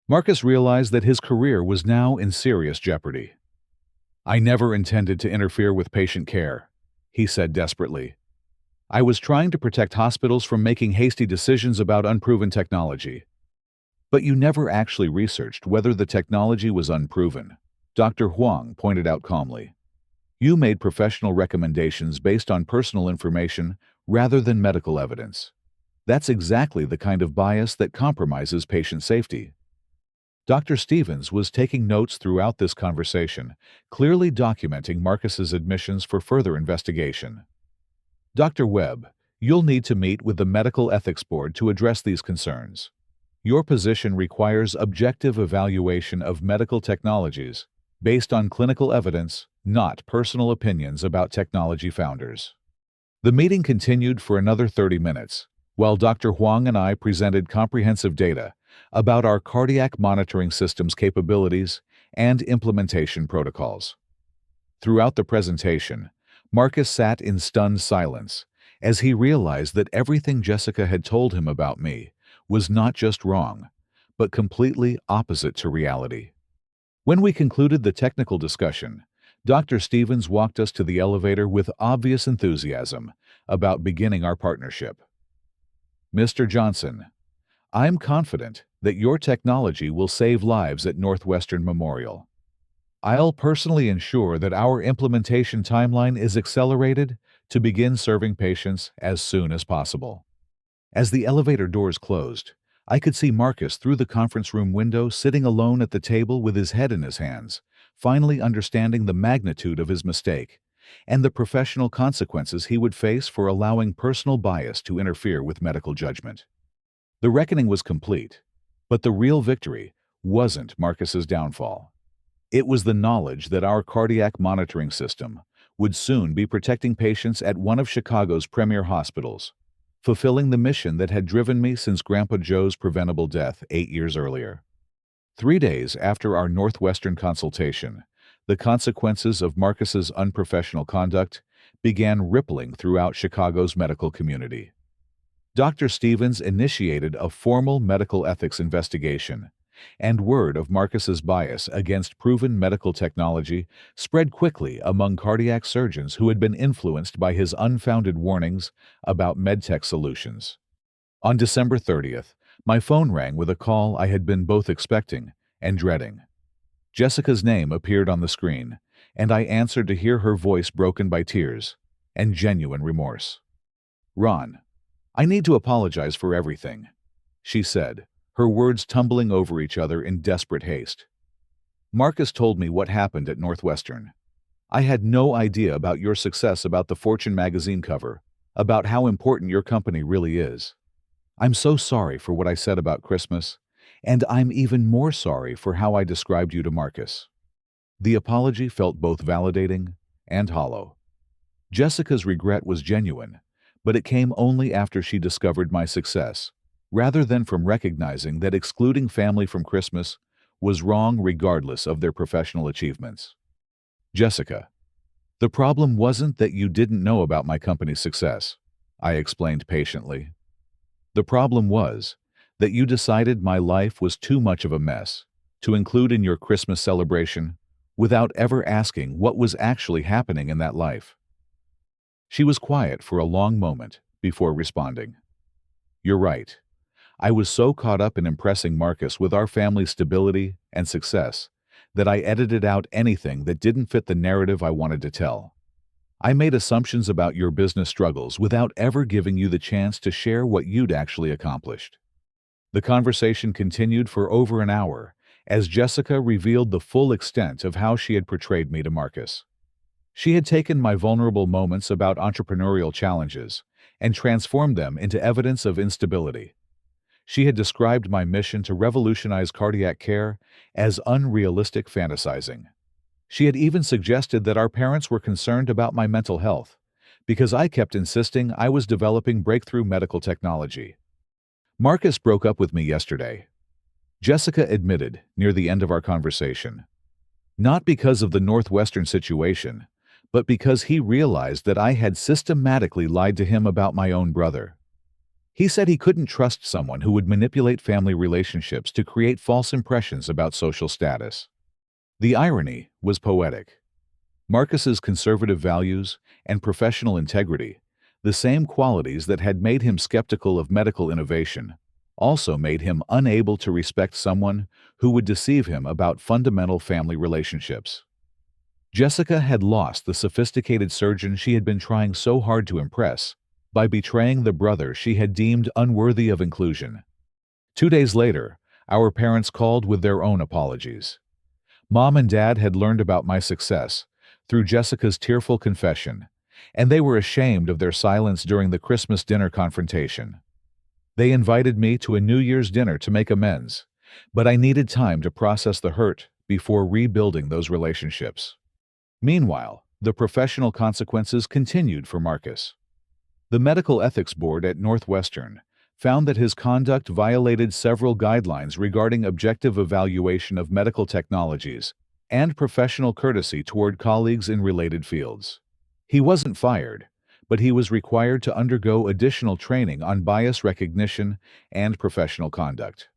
Marcus realized that his career was now in serious jeopardy. I never intended to interfere with patient care, he said desperately. I was trying to protect hospitals from making hasty decisions about unproven technology. But you never actually researched whether the technology was unproven, Dr. Huang pointed out calmly. You made professional recommendations based on personal information rather than medical evidence. That's exactly the kind of bias that compromises patient safety. Dr. Stevens was taking notes throughout this conversation, clearly documenting Marcus's admissions for further investigation. Dr. Webb, you'll need to meet with the Medical Ethics Board to address these concerns. Your position requires objective evaluation of medical technologies based on clinical evidence, not personal opinions about technology founders. The meeting continued for another 30 minutes, while Dr. Huang and I presented comprehensive data about our cardiac monitoring system's capabilities and implementation protocols. Throughout the presentation, Marcus sat in stunned silence as he realized that everything Jessica had told him about me was not just wrong, but completely opposite to reality. When we concluded the technical discussion, Dr. Stevens walked us to the elevator with obvious enthusiasm about beginning our partnership. "Mr. Johnson, I'm confident that your technology will save lives at Northwestern Memorial. I'll personally ensure that our implementation timeline is accelerated to begin serving patients as soon as possible." As the elevator doors closed, I could see Marcus through the conference room window sitting alone at the table with his head in his hands, finally understanding the magnitude of his mistake and the professional consequences he would face for allowing personal bias to interfere with medical judgment. The reckoning was complete, but the real victory wasn't Marcus's downfall. It was the knowledge that our cardiac monitoring system would soon be protecting patients at one of Chicago's premier hospitals, fulfilling the mission that had driven me since Grandpa Joe's preventable death 8 years earlier. 3 days after our Northwestern consultation, the consequences of Marcus's unprofessional conduct began rippling throughout Chicago's medical community. Dr. Stevens initiated a formal medical ethics investigation, and word of Marcus's bias against proven medical technology spread quickly among cardiac surgeons who had been influenced by his unfounded warnings about medtech solutions. On December 30th, my phone rang with a call I had been both expecting and dreading. Jessica's name appeared on the screen, and I answered to hear her voice broken by tears and genuine remorse. "Ron, I need to apologize for everything," she said, her words tumbling over each other in desperate haste. "Marcus told me what happened at Northwestern. I had no idea about your success, about the Fortune magazine cover, about how important your company really is. I'm so sorry for what I said about Christmas, and I'm even more sorry for how I described you to Marcus." The apology felt both validating and hollow. Jessica's regret was genuine, but it came only after she discovered my success, rather than from recognizing that excluding family from Christmas was wrong regardless of their professional achievements. "Jessica, the problem wasn't that you didn't know about my company's success," I explained patiently. "The problem was that you decided my life was too much of a mess to include in your Christmas celebration without ever asking what was actually happening in that life." She was quiet for a long moment before responding. "You're right. I was so caught up in impressing Marcus with our family's stability and success that I edited out anything that didn't fit the narrative I wanted to tell. I made assumptions about your business struggles without ever giving you the chance to share what you'd actually accomplished." The conversation continued for over an hour as Jessica revealed the full extent of how she had portrayed me to Marcus. She had taken my vulnerable moments about entrepreneurial challenges and transformed them into evidence of instability. She had described my mission to revolutionize cardiac care as unrealistic fantasizing. She had even suggested that our parents were concerned about my mental health because I kept insisting I was developing breakthrough medical technology. "Marcus broke up with me yesterday," Jessica admitted near the end of our conversation. "Not because of the Northwestern situation, but because he realized that I had systematically lied to him about my own brother. He said he couldn't trust someone who would manipulate family relationships to create false impressions about social status." The irony was poetic. Marcus's conservative values and professional integrity, the same qualities that had made him skeptical of medical innovation, also made him unable to respect someone who would deceive him about fundamental family relationships. Jessica had lost the sophisticated surgeon she had been trying so hard to impress by betraying the brother she had deemed unworthy of inclusion. 2 days later, our parents called with their own apologies. Mom and Dad had learned about my success through Jessica's tearful confession, and they were ashamed of their silence during the Christmas dinner confrontation. They invited me to a New Year's dinner to make amends, but I needed time to process the hurt before rebuilding those relationships. Meanwhile, the professional consequences continued for Marcus. The Medical Ethics Board at Northwestern found that his conduct violated several guidelines regarding objective evaluation of medical technologies and professional courtesy toward colleagues in related fields. He wasn't fired, but he was required to undergo additional training on bias recognition and professional conduct.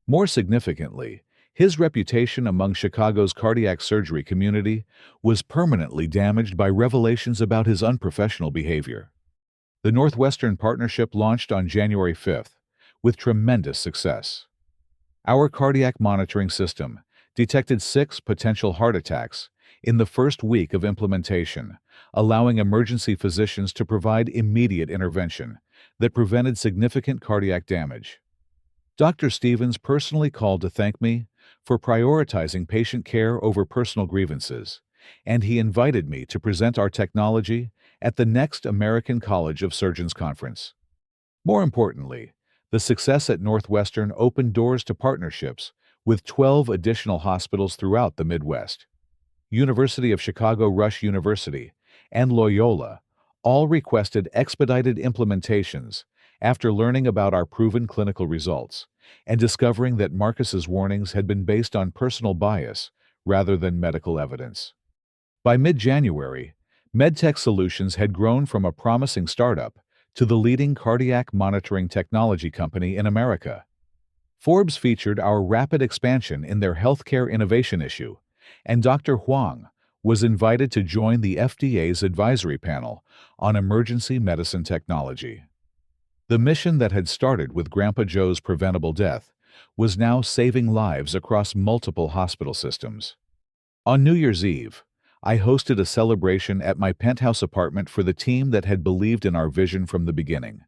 More significantly, his reputation among Chicago's cardiac surgery community was permanently damaged by revelations about his unprofessional behavior. The Northwestern Partnership launched on January 5th with tremendous success. Our cardiac monitoring system detected 6 potential heart attacks in the first week of implementation, allowing emergency physicians to provide immediate intervention that prevented significant cardiac damage. Dr. Stevens personally called to thank me for prioritizing patient care over personal grievances, and he invited me to present our technology at the next American College of Surgeons conference. More importantly, the success at Northwestern opened doors to partnerships with 12 additional hospitals throughout the Midwest. University of Chicago Rush University and Loyola all requested expedited implementations after learning about our proven clinical results and discovering that Marcus's warnings had been based on personal bias rather than medical evidence. By mid-January, MedTech Solutions had grown from a promising startup to the leading cardiac monitoring technology company in America. Forbes featured our rapid expansion in their healthcare innovation issue, and Dr. Huang was invited to join the FDA's advisory panel on emergency medicine technology. The mission that had started with Grandpa Joe's preventable death was now saving lives across multiple hospital systems. On New Year's Eve, I hosted a celebration at my penthouse apartment for the team that had believed in our vision from the beginning.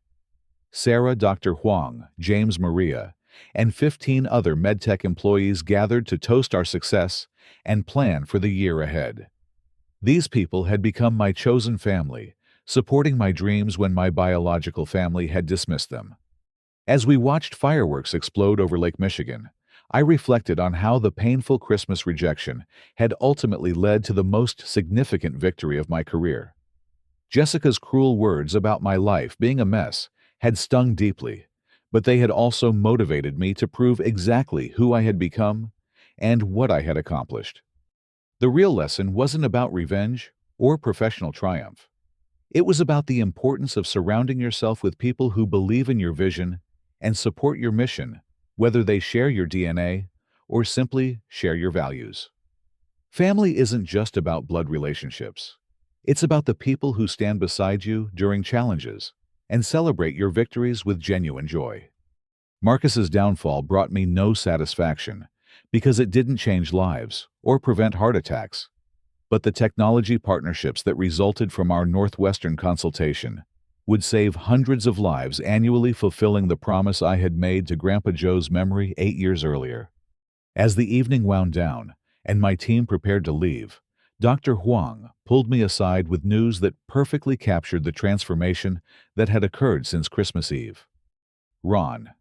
Sarah, Dr. Huang, James Maria, and 15 other MedTech employees gathered to toast our success and plan for the year ahead. These people had become my chosen family, supporting my dreams when my biological family had dismissed them. As we watched fireworks explode over Lake Michigan, I reflected on how the painful Christmas rejection had ultimately led to the most significant victory of my career. Jessica's cruel words about my life being a mess had stung deeply, but they had also motivated me to prove exactly who I had become and what I had accomplished. The real lesson wasn't about revenge or professional triumph. It was about the importance of surrounding yourself with people who believe in your vision and support your mission, whether they share your DNA or simply share your values. Family isn't just about blood relationships. It's about the people who stand beside you during challenges and celebrate your victories with genuine joy. Marcus's downfall brought me no satisfaction because it didn't change lives or prevent heart attacks. But the technology partnerships that resulted from our Northwestern consultation would save hundreds of lives annually, fulfilling the promise I had made to Grandpa Joe's memory 8 years earlier. As the evening wound down and my team prepared to leave, Dr. Huang pulled me aside with news that perfectly captured the transformation that had occurred since Christmas Eve. "Ron,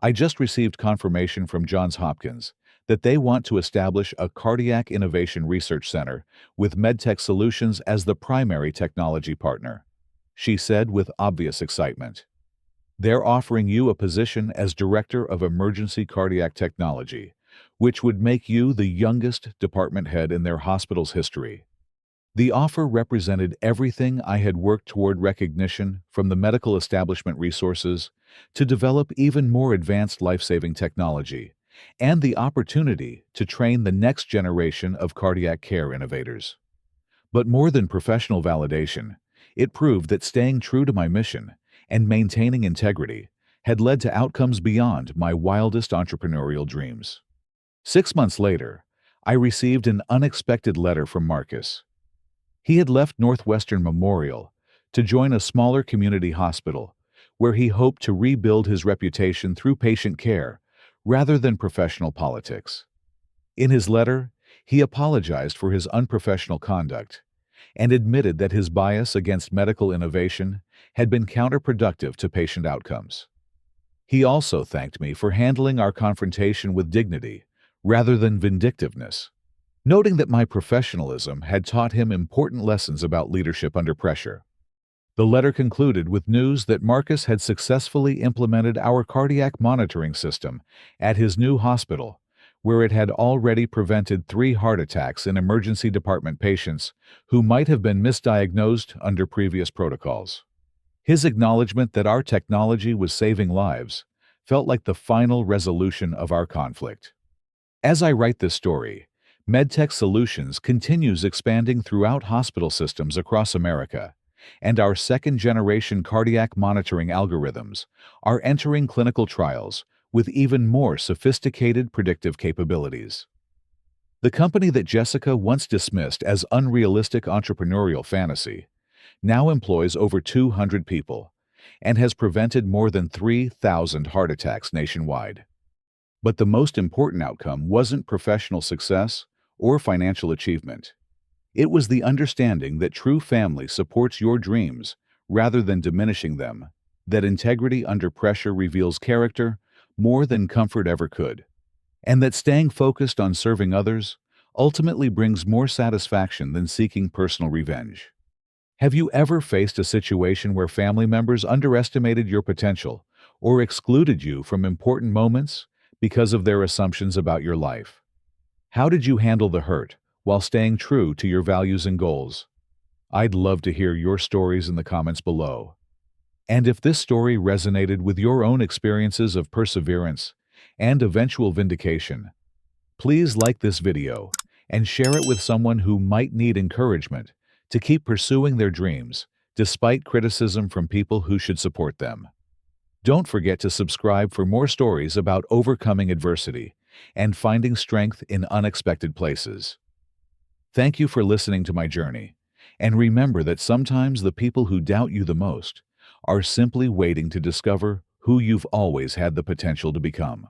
I just received confirmation from Johns Hopkins that they want to establish a cardiac innovation research center with MedTech Solutions as the primary technology partner," she said with obvious excitement. "They're offering you a position as Director of Emergency Cardiac Technology, which would make you the youngest department head in their hospital's history." The offer represented everything I had worked toward: recognition from the medical establishment, resources to develop even more advanced life-saving technology, and the opportunity to train the next generation of cardiac care innovators. But more than professional validation, it proved that staying true to my mission and maintaining integrity had led to outcomes beyond my wildest entrepreneurial dreams. 6 months later, I received an unexpected letter from Marcus. He had left Northwestern Memorial to join a smaller community hospital where he hoped to rebuild his reputation through patient care rather than professional politics. In his letter, he apologized for his unprofessional conduct and admitted that his bias against medical innovation had been counterproductive to patient outcomes. He also thanked me for handling our confrontation with dignity rather than vindictiveness, noting that my professionalism had taught him important lessons about leadership under pressure. The letter concluded with news that Marcus had successfully implemented our cardiac monitoring system at his new hospital, where it had already prevented 3 heart attacks in emergency department patients who might have been misdiagnosed under previous protocols. His acknowledgement that our technology was saving lives felt like the final resolution of our conflict. As I write this story, MedTech Solutions continues expanding throughout hospital systems across America, and our second-generation cardiac monitoring algorithms are entering clinical trials with even more sophisticated predictive capabilities. The company that Jessica once dismissed as unrealistic entrepreneurial fantasy now employs over 200 people and has prevented more than 3,000 heart attacks nationwide. But the most important outcome wasn't professional success or financial achievement. It was the understanding that true family supports your dreams rather than diminishing them, that integrity under pressure reveals character more than comfort ever could, and that staying focused on serving others ultimately brings more satisfaction than seeking personal revenge. Have you ever faced a situation where family members underestimated your potential or excluded you from important moments because of their assumptions about your life? How did you handle the hurt while staying true to your values and goals? I'd love to hear your stories in the comments below. And if this story resonated with your own experiences of perseverance and eventual vindication, please like this video and share it with someone who might need encouragement to keep pursuing their dreams despite criticism from people who should support them. Don't forget to subscribe for more stories about overcoming adversity and finding strength in unexpected places. Thank you for listening to my journey, and remember that sometimes the people who doubt you the most are simply waiting to discover who you've always had the potential to become.